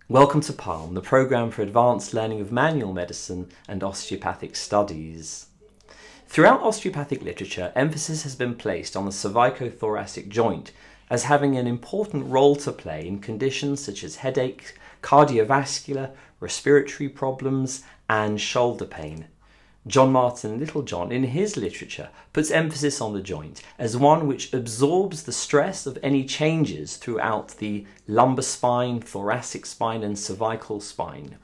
Welcome to PALM, the programme for advanced learning of manual medicine and osteopathic studies. Throughout osteopathic literature, emphasis has been placed on the cervico-thoracic joint as having an important role to play in conditions such as headache, cardiovascular, respiratory problems, and shoulder pain. John Martin Littlejohn, in his literature, puts emphasis on the joint as one which absorbs the stress of any changes throughout the lumbar spine, thoracic spine, and cervical spine.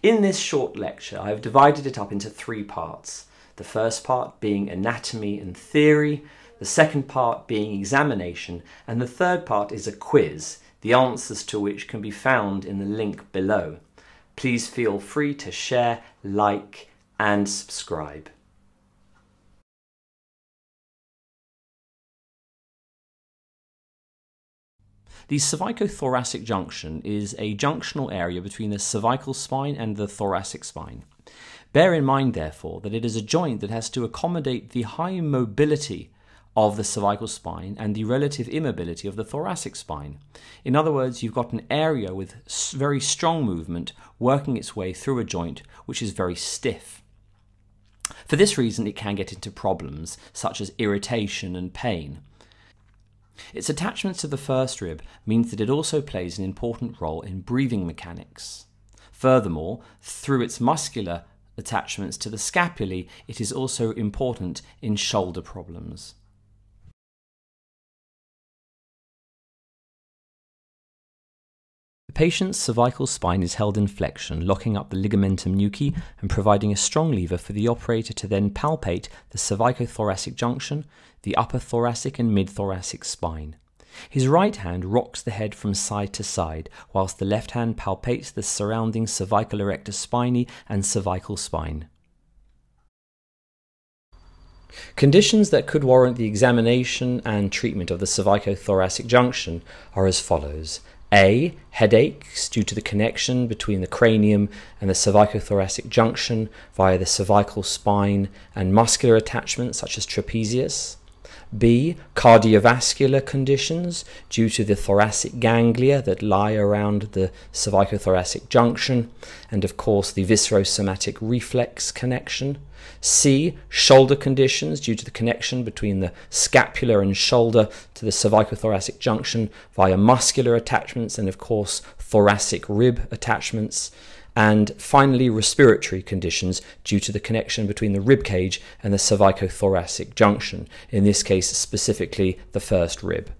In this short lecture, I have divided it up into three parts. The first part being anatomy and theory, the second part being examination, and the third part is a quiz, the answers to which can be found in the link below. Please feel free to share, like, and subscribe. The cervico-thoracic junction is a junctional area between the cervical spine and the thoracic spine. Bear in mind, therefore, that it is a joint that has to accommodate the high mobility of the cervical spine and the relative immobility of the thoracic spine. In other words, you've got an area with very strong movement working its way through a joint which is very stiff. For this reason, it can get into problems such as irritation and pain. Its attachment to the first rib means that it also plays an important role in breathing mechanics. Furthermore, through its muscular attachments to the scapulae, it is also important in shoulder problems. The patient's cervical spine is held in flexion, locking up the ligamentum nuchae and providing a strong lever for the operator to then palpate the cervico-thoracic junction, the upper thoracic and mid-thoracic spine. His right hand rocks the head from side to side, whilst the left hand palpates the surrounding cervical erector spinae and cervical spine. Conditions that could warrant the examination and treatment of the cervico-thoracic junction are as follows. A. Headaches due to the connection between the cranium and the cervico-thoracic junction via the cervical spine and muscular attachments such as trapezius. B. Cardiovascular conditions due to the thoracic ganglia that lie around the cervico-thoracic junction and of course the viscerosomatic reflex connection. C. Shoulder conditions due to the connection between the scapula and shoulder to the cervico-thoracic junction via muscular attachments and of course thoracic rib attachments. And finally, respiratory conditions due to the connection between the rib cage and the cervico-thoracic junction, in this case specifically the first rib.